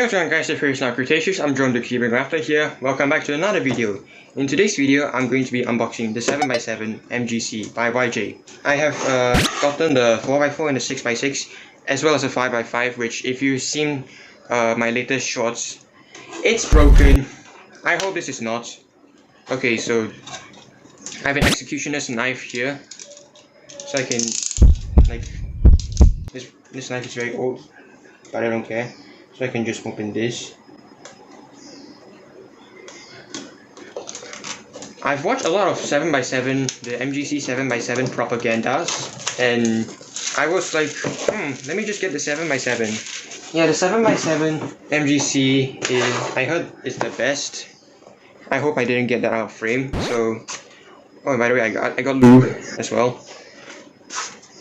Hey, what's going on guys, if it's not Cretaceous, I'm John the Keyboard Grafter here. Welcome back to another video. In today's video, I'm going to be unboxing the 7x7 MGC by YJ. I have gotten the 4x4 and the 6x6, as well as a 5x5, which if you've seen my latest shorts, it's broken. I hope this is not. Okay, so I have an executioner's knife here, so I can, like, this knife is very old, but I don't care. So I can just open this. I've watched a lot of 7x7, the MGC 7x7 propagandas, and I was like, let me just get the 7x7. Yeah, the 7x7 MGC is, I heard, is the best. I hope I didn't get that out of frame. So, oh, by the way, I got lube as well.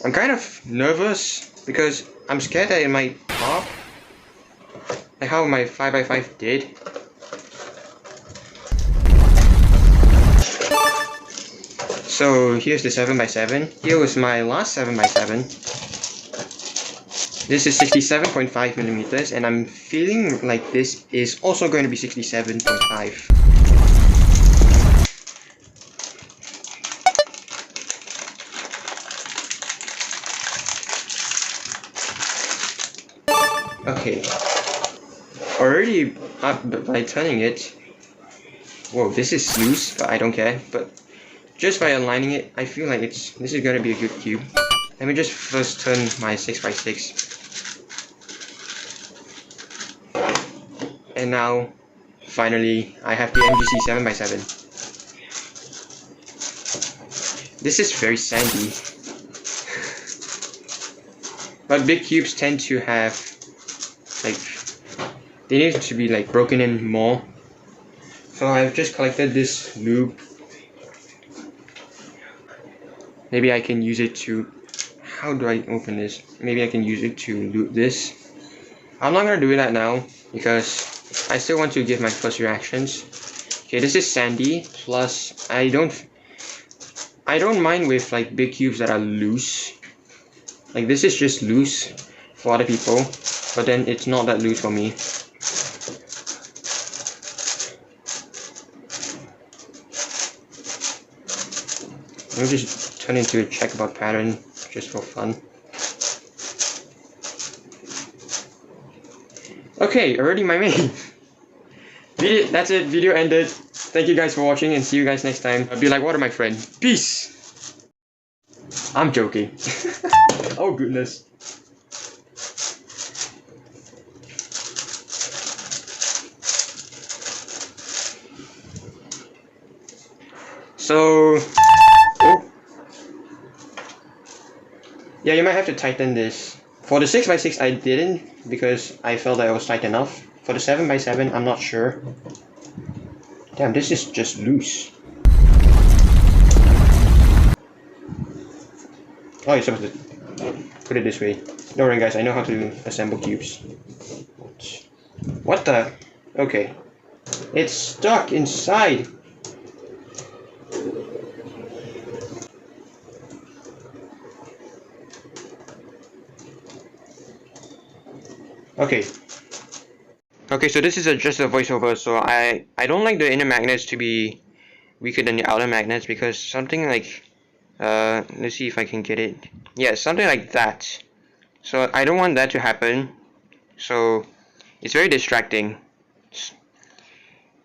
I'm kind of nervous because I'm scared that it might pop. Like how my 5x5 did. So here's the 7x7. Here was my last 7x7. This is 67.5 millimeters, and I'm feeling like this is also going to be 67.5. Okay. Already by turning it, whoa, this is loose, but I don't care. But just by aligning it, I feel like this is gonna be a good cube. Let me just first turn my 6x6, and now finally I have the MGC 7x7. This is very sandy, but big cubes tend to have like, they need to be like broken in more. So I've just collected this lube. Maybe I can use it to, how do I open this? Maybe I can use it to lube this. I'm not gonna do that now because I still want to give my first reactions. Okay, this is sandy, plus I don't mind with like big cubes that are loose. Like this is just loose for other people, but then it's not that loose for me. Let me just turn into a checkerboard pattern just for fun. Okay, already my main. That's it, video ended. Thank you guys for watching and see you guys next time. Be like water, my friend. Peace! I'm joking. Oh goodness. So, yeah, you might have to tighten this. For the 6x6 I didn't, because I felt that it was tight enough. For the 7x7 I'm not sure. Damn, this is just loose. Oh, you're supposed to put it this way. Don't worry guys, I know how to assemble cubes. What the? Okay. It's stuck inside. Okay, so this is just a voiceover, so I don't like the inner magnets to be weaker than the outer magnets, because something like, let's see if I can get it. Yeah, something like that. So I don't want that to happen, so it's very distracting.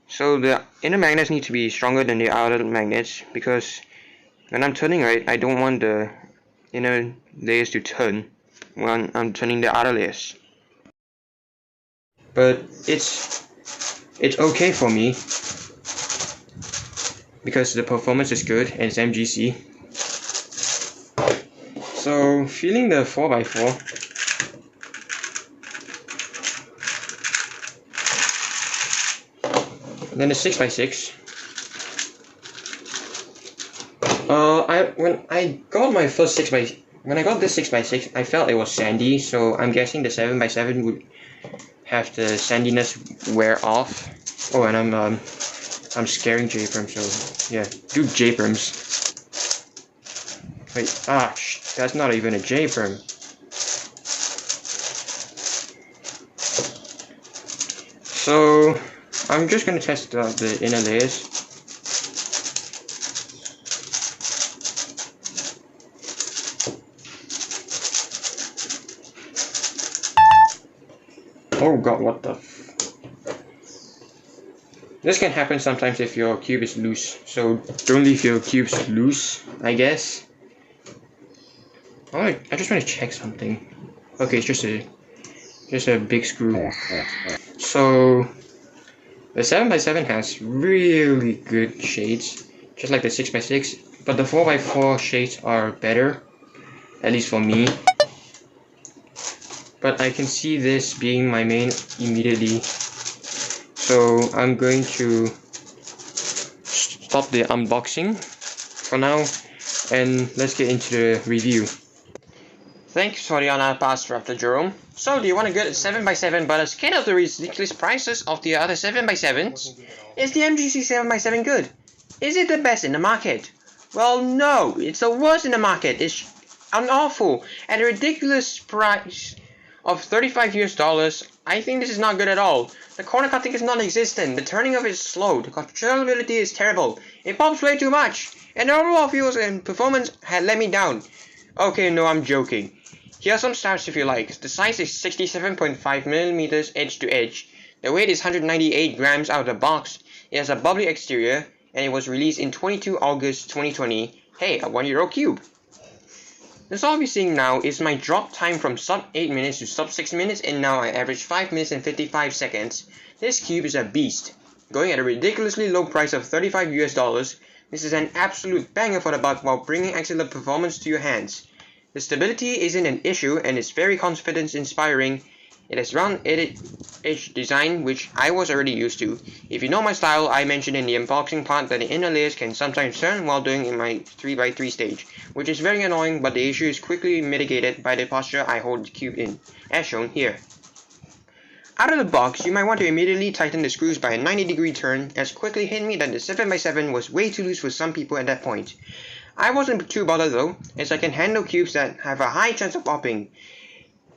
So the inner magnets need to be stronger than the outer magnets, because when I'm turning right, I don't want the inner layers to turn when I'm turning the outer layers. But it's okay for me because the performance is good and it's MGC. So feeling the 4x4, and then the 6x6. When I got my first 6x, when I got this 6x6, I felt it was sandy. So I'm guessing the 7x7 would have the sandiness wear off. Oh, and I'm scaring J-perms, so yeah, do J-perms. Wait, that's not even a J-perm. So I'm just gonna test out the inner layers. Oh god, what the This can happen sometimes if your cube is loose, so don't leave your cubes loose, I guess. I just want to check something. Okay, it's just a big screw. So the 7x7 has really good shades, just like the 6x6, but the 4x4 shades are better, at least for me. But I can see this being my main immediately, so I'm going to stop the unboxing for now and let's get into the review. Thanks for the unpassed Raptor, Jerome. So, do you want a good 7x7 but scared of the ridiculous prices of the other 7x7s? Is the MGC 7x7 good? Is it the best in the market? Well, no, it's the worst in the market. It's awful at a ridiculous price of $35 US. I think this is not good at all. The corner cutting is non-existent, the turning of it is slow, the controllability is terrible, it pops way too much, and the overall feels and performance had let me down. Okay, no, I'm joking. Here are some stats if you like. The size is 67.5mm edge to edge, the weight is 198 grams out of the box, it has a bubbly exterior, and it was released in 22 August 2020. Hey, a 1-year-old cube. That's all we're seeing now is my drop time from sub 8 minutes to sub 6 minutes, and now I average 5 minutes and 55 seconds. This cube is a beast. Going at a ridiculously low price of $35 US, this is an absolute banger for the buck while bringing excellent performance to your hands. The stability isn't an issue and is very confidence inspiring. It has round edge design, which I was already used to. If you know my style, I mentioned in the unboxing part that the inner layers can sometimes turn while doing in my 3x3 stage, which is very annoying, but the issue is quickly mitigated by the posture I hold the cube in, as shown here. Out of the box, you might want to immediately tighten the screws by a 90-degree turn, as quickly hit me that the 7x7 was way too loose for some people at that point. I wasn't too bothered though, as I can handle cubes that have a high chance of popping.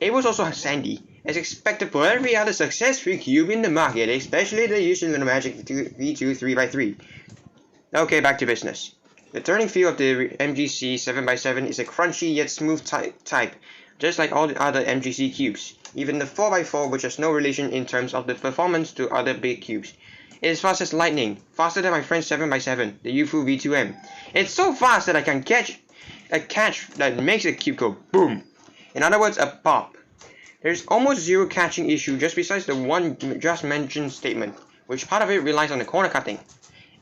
It was also sandy, as expected for every other successful cube in the market, especially the using the Magic V2 3x3. Okay, back to business. The turning feel of the MGC 7x7 is a crunchy yet smooth type, just like all the other MGC cubes. Even the 4x4, which has no relation in terms of the performance to other big cubes. It is fast as lightning, faster than my friend's 7x7, the UFO V2M. It's so fast that I can catch a catch that makes a cube go boom. In other words, a pop. There's almost zero catching issue just besides the one just mentioned statement, which part of it relies on the corner cutting.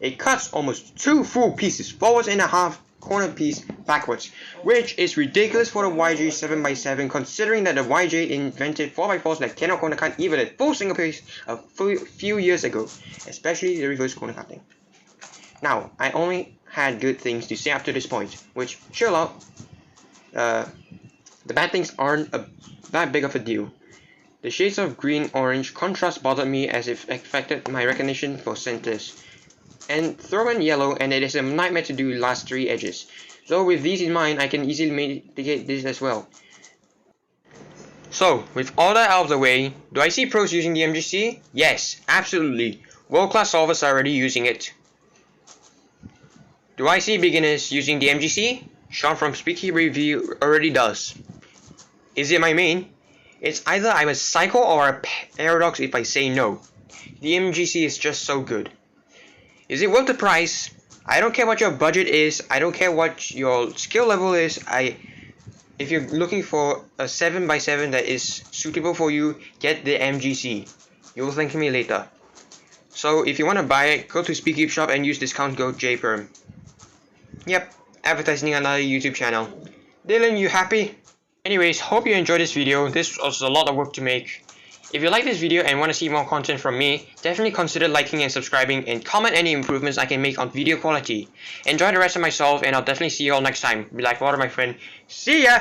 It cuts almost 2 full pieces forwards and a half corner piece backwards, which is ridiculous for the YJ 7x7 considering that the YJ invented 4x4s that cannot corner cut even a full single piece a few years ago, especially the reverse corner cutting. Now, I only had good things to say up to this point, which, chill out, the bad things aren't that big of a deal. The shades of green-orange contrast bothered me as it affected my recognition for centers. And throw in yellow and it is a nightmare to do last 3 edges. So with these in mind, I can easily mitigate this as well. So, with all that out of the way, do I see pros using the MGC? Yes, absolutely. World-class solvers are already using it. Do I see beginners using the MGC? Sean from Speaky Review already does. Is it my main? It's either I'm a psycho or a paradox if I say no. The MGC is just so good. Is it worth the price? I don't care what your budget is, I don't care what your skill level is. If you're looking for a 7x7 that is suitable for you, get the MGC. You'll thank me later. So if you want to buy it, go to Speaky Shop and use discount code JPerm. Yep, advertising another YouTube channel. Dylan, you happy? Anyways, hope you enjoyed this video. This was a lot of work to make. If you like this video and want to see more content from me, definitely consider liking and subscribing and comment any improvements I can make on video quality. Enjoy the rest of myself and I'll definitely see you all next time. Be like water, my friend. See ya!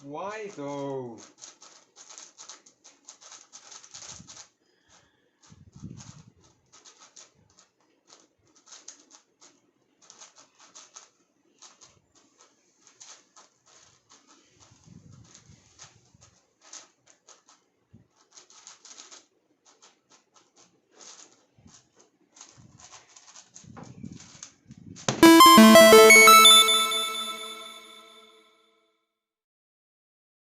Why though?